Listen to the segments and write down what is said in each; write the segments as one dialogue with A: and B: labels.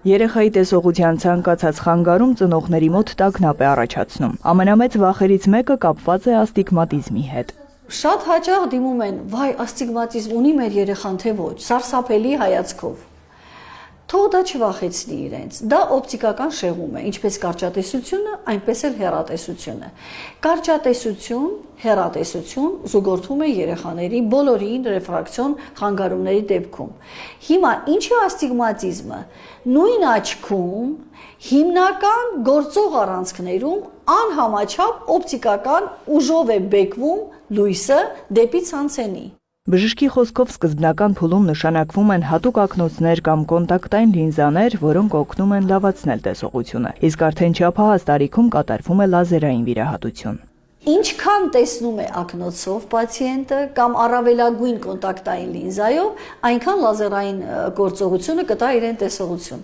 A: Երեխայի տեսողության ցանկացած խանգարում ծնողների մոտ տագնապ է առաջացնում։ Ամենամեծ վախերից մեկը կապված է աստիգմատիզմի հետ։
B: Շատ հաճախ դիմում են, վայ, աստիգմատիզմ ունի մեր երեխան, թե ոչ, սարսափելի հայացքով։ Թող դա չվախեցնի իրենց, դա օպտիկական շեղում է, ինչպես կարճատեսությունը, այնպես էլ հեռատեսությունը։ Կարճատեսություն, հեռատեսություն զուգորդվում է երեխաների բոլորին ռեֆրակցիոն խանգարումների դեպքում։ Հիմա ինչ է աստիգմատիզմը։ Նույն աչքում հիմնական գործող առանցքներում անհամաչափ օպտիկական ուժով է բեկվում լույսը դեպի ցանցենի։
A: Բժշկի խոսքով սկզբնական փուլում նշանակվում են հատուկ ակնոցներ կամ կոնտակտային լինզաներ, որոնք օգնում են լավացնել տեսողությունը, իսկ արդեն չափահաս տարիքում կատարվում է լազերային վիրահատություն։
B: Ինչքան տեսնում է ակնոցով պացիենտը կամ առավելագույն կոնտակտային լինզայով, այնքան լազերային գործողությունը կտա իրեն տեսողություն։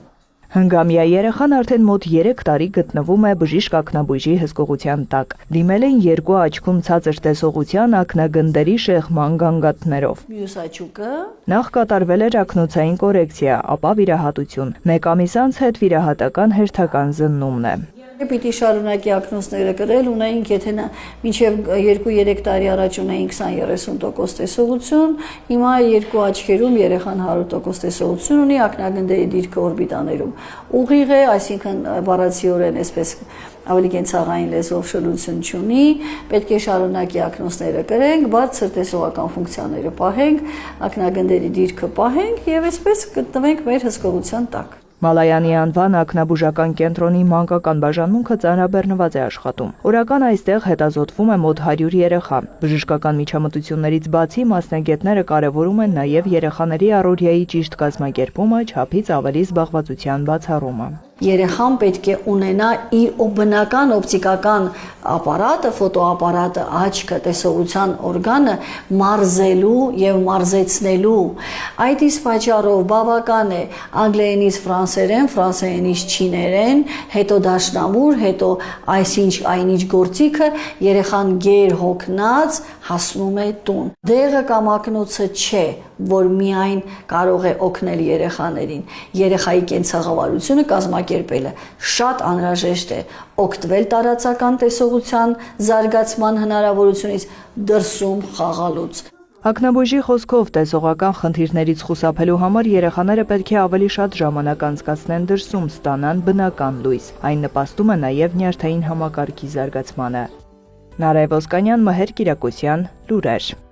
A: Հնգամյա երեխան արդեն մոտ 3 տարի գտնվում է բժիշկ ակնաբույժի հսկողության տակ։ Դիմել են երկու աչքում ցածր տեսողության ակնագնդերի շեղման գանգատներով։
B: Մյուս աչուկը
A: Նախ կատարվել էր ակնոցային կորեկցիա, ապա վիրահատություն։ Մեկ ամիս անց հետ վիրահատական հերթական զննումն է։
B: Պիտի շարունակի ակնոցները կրել, ունեինք, եթե մինչև 2-3 տարի առաջ ունեինք 20-30% տեսողություն, հիմա երկու աչքերում երեխան 100% տեսողություն ունի, ակնագնդերի դիրքը օրբիտաներում ուղիղ է, այսինքն բառացիորեն այսպես ավելի կենցաղային լեզվով շլություն չունի, պետք է շարունակի ակնոցները կրենք, բարձր տեսողական ֆունկցիաները պահենք, ակնագնդերի դիրքը պահենք եւ այսպես գտնվենք մեր հսկողության տակ։
A: Մալայանի անվան ակնաբուժական կենտրոնի մանկական բաժանմունքը ծանրաբեռնված է աշխատում։ Օրական այստեղ հետազոտվում է մոտ 100 երեխա։ Բժշկական միջամտություններից բացի մասնագետները կարևորում են նաև երեխաների առօրյայի ճիշտ կազմակերպումը, չափից ավելի զբաղվածության բացառումը։
B: Երեխան պետք է ունենա իր բնական օպտիկական ապարատը, ֆոտոապարատը, աչքը, տեսողության օրգանը մարզելու եւ մարզեցնելու։ Այդ իսկ պատճառով բավական է անգլերենից ֆրանսերեն, ֆրանսերենից չիներեն, հետո դաշնամուր, հետո այնինչ գործիքը երեխան գեր հոգնած հասնում է տուն։ Դեղը կամ ակնոցը չէ, որ միայն կարող է օգնել երեխաներին։ Երեխայի կենցաղավարությունը կազմակերպելը շատ անհրաժեշտ է օգտվել տարածական տեսողության զարգացման հնարավորությունից դրսում խաղալուց։
A: Ակնաբույժի խոսքով տեսողական խնդիրներից խուսափելու համար երեխաները պետք է ավելի շատ ժամանակ անցկացնեն դրսում, ստանան բնական լույս։ Այն նպաստում է նաև նյարդային համակարգի զարգացմանը։ Նարայ Ոսկանյան, Մհեր Կիրակոսյան, լուրեր։